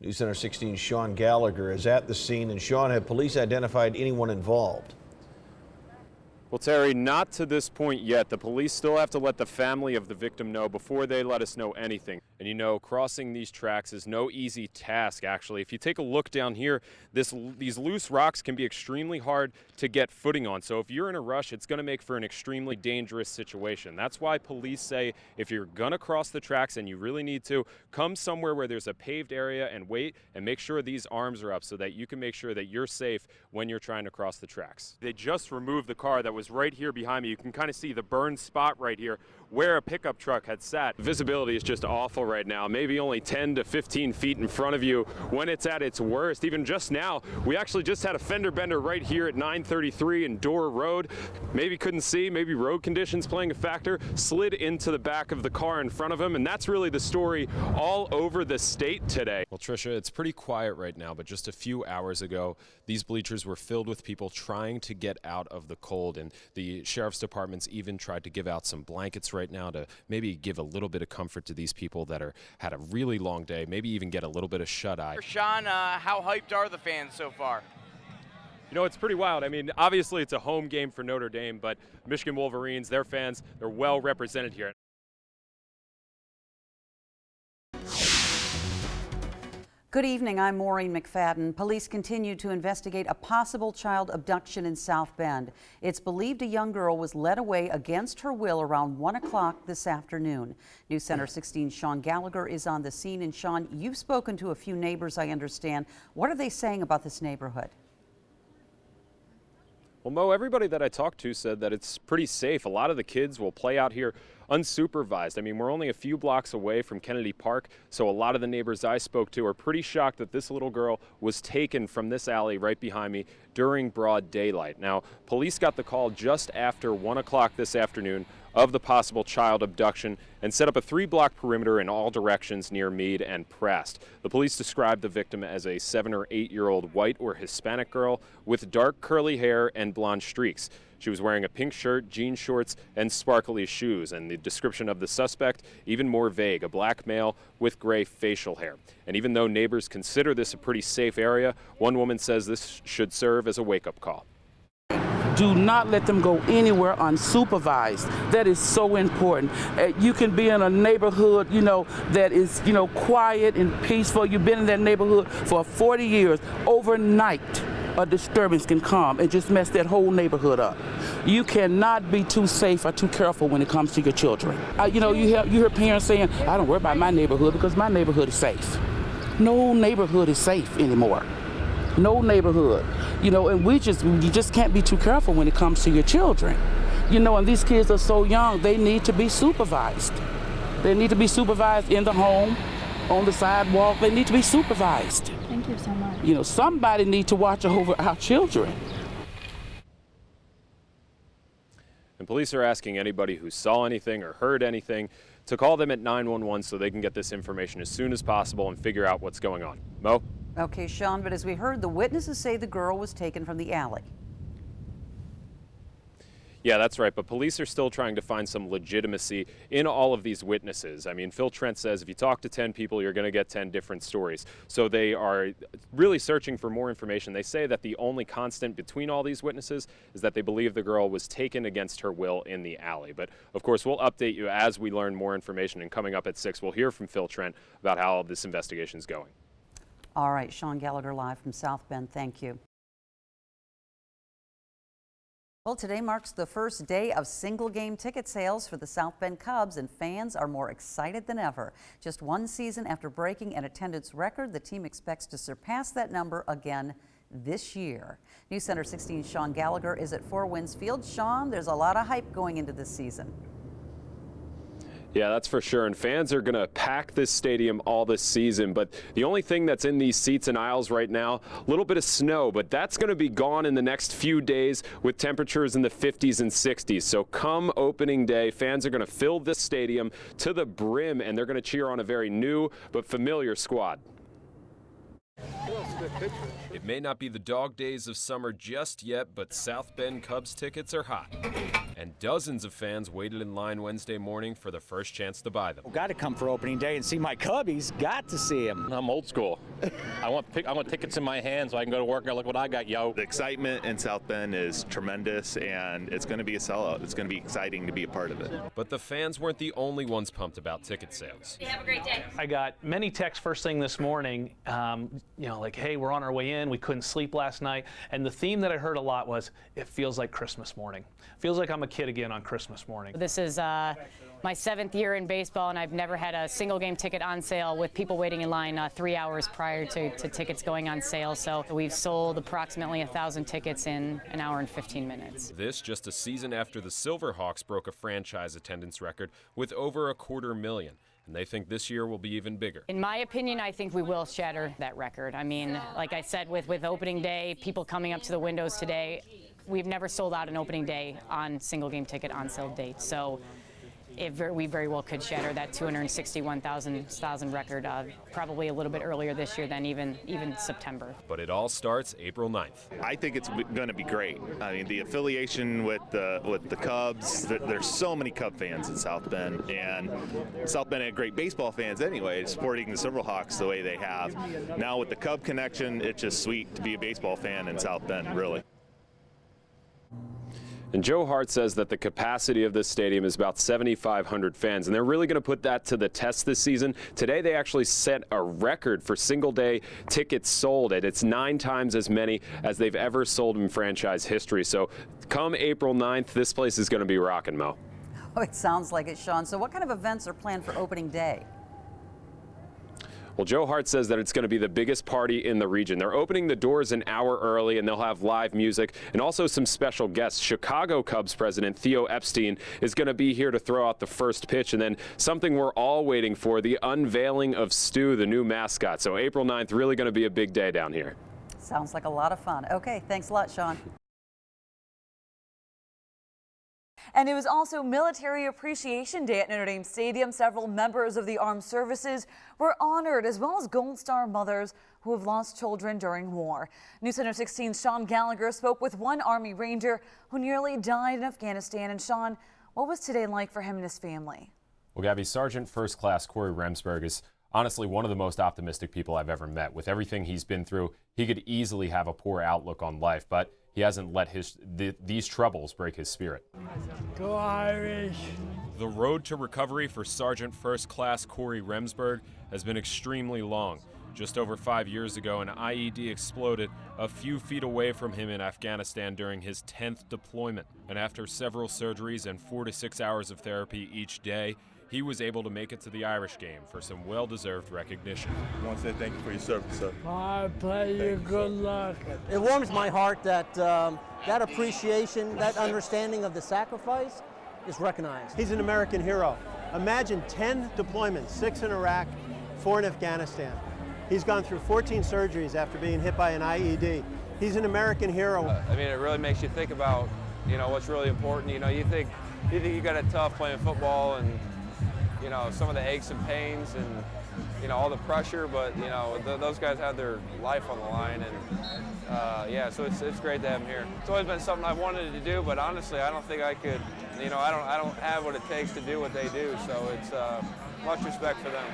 News Center 16's Shaun Gallagher is at the scene. And Shaun, have police identified anyone involved? Well, Terry, not to this point yet. The police still have to let the family of the victim know before they let us know anything. And you know, crossing these tracks is no easy task, actually. If you take a look down here, these loose rocks can be extremely hard to get footing on. So if you're in a rush, it's going to make for an extremely dangerous situation. That's why police say if you're going to cross the tracks and you really need to, come somewhere where there's a paved area and wait and make sure these arms are up so that you can make sure that you're safe when you're trying to cross the tracks. They just removed the car that was right here behind me. You can kind of see the burned spot right here where a pickup truck had sat. Visibility is just awful right now, maybe only 10 to 15 feet in front of you when it's at its worst. Even just now, we actually just had a fender bender right here at 933 and Door Road. Maybe couldn't see, maybe road conditions playing a factor, slid into the back of the car in front of him, and that's really the story all over the state today. Well, Tricia, it's pretty quiet right now, but just a few hours ago, these bleachers were filled with people trying to get out of the cold, and the sheriff's departments even tried to give out some blankets right now to maybe give a little bit of comfort to these people that had a really long day, maybe even get a little bit of shut-eye. Shaun, how hyped are the fans so far? You know, it's pretty wild. I mean, obviously it's a home game for Notre Dame, but Michigan Wolverines, their fans, they're well represented here. Good evening, I'm Maureen McFadden. Police continue to investigate a possible child abduction in South Bend. It's believed a young girl was led away against her will around 1 o'clock this afternoon. News Center 16's Shaun Gallagher is on the scene. And Shaun, you've spoken to a few neighbors, I understand. What are they saying about this neighborhood? Well, Mo, everybody that I talked to said that it's pretty safe. A lot of the kids will play out here unsupervised. I mean, we're only a few blocks away from Kennedy Park, so a lot of the neighbors I spoke to are pretty shocked that this little girl was taken from this alley right behind me during broad daylight. Now, police got the call just after 1 o'clock this afternoon of the possible child abduction and set up a 3-block perimeter in all directions near Meade and Prest. The police described the victim as a 7 or 8-year-old white or Hispanic girl with dark curly hair and blonde streaks. She was wearing a pink shirt, jean shorts, and sparkly shoes. And the description of the suspect, even more vague, a black male with gray facial hair. And even though neighbors consider this a pretty safe area, one woman says this should serve as a wake-up call. Do not let them go anywhere unsupervised. That is so important. You can be in a neighborhood, that is, quiet and peaceful. You've been in that neighborhood for 40 years. Overnight, a disturbance can come and just mess that whole neighborhood up. You cannot be too safe or too careful when it comes to your children. You hear parents saying, I don't worry about my neighborhood because my neighborhood is safe. No neighborhood is safe anymore. No neighborhood. And you just can't be too careful when it comes to your children. And these kids are so young, they need to be supervised. They need to be supervised in the home, on the sidewalk. They need to be supervised. Thank you so much. Somebody needs to watch over our children. And police are asking anybody who saw anything or heard anything to call them at 911 so they can get this information as soon as possible and figure out what's going on. Mo? Okay, Shaun, but as we heard, the witnesses say the girl was taken from the alley. Yeah, that's right, but police are still trying to find some legitimacy in all of these witnesses. I mean, Phil Trent says if you talk to 10 people, you're going to get 10 different stories. So they are really searching for more information. They say that the only constant between all these witnesses is that they believe the girl was taken against her will in the alley. But, of course, we'll update you as we learn more information, and coming up at 6, we'll hear from Phil Trent about how this investigation is going. All right, Shaun Gallagher live from South Bend. Thank you. Well, today marks the first day of single-game ticket sales for the South Bend Cubs, and fans are more excited than ever. Just one season after breaking an attendance record, the team expects to surpass that number again this year. News Center 16's Shaun Gallagher is at Four Winds Field. Shaun, there's a lot of hype going into this season. Yeah, that's for sure, and fans are going to pack this stadium all this season, but the only thing that's in these seats and aisles right now, a little bit of snow, but that's going to be gone in the next few days with temperatures in the 50s and 60s. So come opening day, fans are going to fill this stadium to the brim, and they're going to cheer on a very new but familiar squad. It may not be the dog days of summer just yet, but South Bend Cubs tickets are hot. And dozens of fans waited in line Wednesday morning for the first chance to buy them. Got to come for opening day and see my Cubbies. Got to see them. I'm old school. I want tickets in my hand so I can go to work and look what I got, yo. The excitement in South Bend is tremendous, and it's going to be a sellout. It's going to be exciting to be a part of it. But the fans weren't the only ones pumped about ticket sales. Have a great day. I got many texts first thing this morning, like, hey, we're on our way in. We couldn't sleep last night. And the theme that I heard a lot was, it feels like Christmas morning. Feels like I'm a kid again on Christmas morning. This is my 7th year in baseball, and I've never had a single game ticket on sale with people waiting in line 3 hours prior to tickets going on sale. So we've sold approximately 1,000 tickets in an hour and 15 minutes. This just a season after the Silverhawks broke a franchise attendance record with over 250,000. And they think this year will be even bigger. In my opinion, I think we will shatter that record. I mean, like I said, with opening day, people coming up to the windows today, we've never sold out an opening day on single game ticket on sale date. So we very well could shatter that 261,000 record probably a little bit earlier this year than even September. But it all starts April 9th. I think it's going to be great. I mean, the affiliation with the Cubs, there's so many Cub fans in South Bend, and South Bend had great baseball fans anyway, supporting the Silverhawks the way they have. Now with the Cub connection, it's just sweet to be a baseball fan in South Bend, really. And Joe Hart says that the capacity of this stadium is about 7,500 fans, and they're really going to put that to the test this season. Today they actually set a record for single-day tickets sold, and it's 9 times as many as they've ever sold in franchise history. So come April 9th, this place is going to be rocking, Mo. Oh, it sounds like it, Shaun. So what kind of events are planned for opening day? Well, Joe Hart says that it's going to be the biggest party in the region. They're opening the doors an hour early, and they'll have live music and also some special guests. Chicago Cubs president Theo Epstein is going to be here to throw out the first pitch, and then something we're all waiting for, the unveiling of Stu, the new mascot. So April 9th, really going to be a big day down here. Sounds like a lot of fun. Okay, thanks a lot, Shaun. And it was also Military Appreciation Day at Notre Dame Stadium. Several members of the armed services were honored, as well as Gold Star mothers who have lost children during war. News Center 16's Shaun Gallagher spoke with one Army Ranger who nearly died in Afghanistan. And Shaun, what was today like for him and his family? Well, Gabby, Sergeant First Class Corey Remsburg is honestly one of the most optimistic people I've ever met. With everything he's been through, he could easily have a poor outlook on life, but he hasn't let these troubles break his spirit. Go Irish! The road to recovery for Sergeant First Class Corey Remsburg has been extremely long. Just over 5 years ago, an IED exploded a few feet away from him in Afghanistan during his 10th deployment. And after several surgeries and 4 to 6 hours of therapy each day, he was able to make it to the Irish game for some well-deserved recognition. I want to say thank you for your service, sir. My pleasure, good luck. It warms my heart that that appreciation, that understanding of the sacrifice is recognized. He's an American hero. Imagine 10 deployments, 6 in Iraq, 4 in Afghanistan. He's gone through 14 surgeries after being hit by an IED. He's an American hero. I mean, it really makes you think about, what's really important. You think you got it tough playing football and, some of the aches and pains and, all the pressure, but, those guys have their life on the line, and, so it's great to have them here. It's always been something I've wanted to do, but honestly, I don't think I could, I don't have what it takes to do what they do, so it's much respect for them.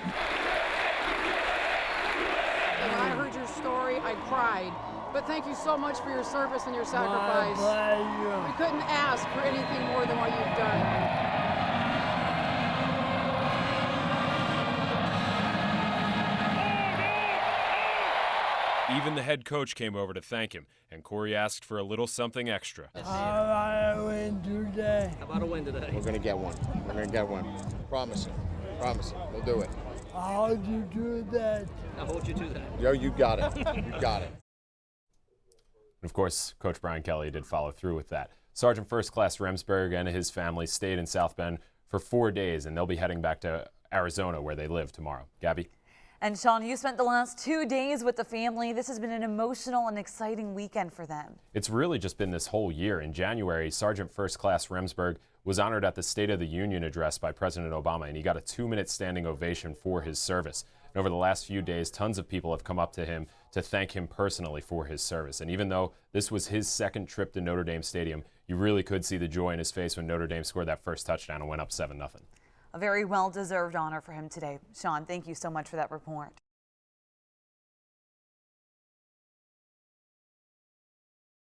When I heard your story, I cried. But thank you so much for your service and your sacrifice. My pleasure. We couldn't ask for anything more than what you've done. Even the head coach came over to thank him, and Corey asked for a little something extra. How about a win today? How about a win today? We're going to get one. We're going to get one. Promise it. Promise it. We'll do it. How'd you do that? How would you do that? Yo, you got it. You got it. And of course, Coach Brian Kelly did follow through with that. Sergeant First Class Remsburg and his family stayed in South Bend for 4 days, and they'll be heading back to Arizona, where they live, tomorrow. Gabby? And Shaun, you spent the last 2 days with the family. This has been an emotional and exciting weekend for them. It's really just been this whole year. In January, Sergeant First Class Remsburg was honored at the State of the Union address by President Obama, and he got a 2-minute standing ovation for his service. And over the last few days, tons of people have come up to him to thank him personally for his service. And even though this was his second trip to Notre Dame Stadium, you really could see the joy in his face when Notre Dame scored that first touchdown and went up 7-0. A very well-deserved honor for him today. Shaun, thank you so much for that report.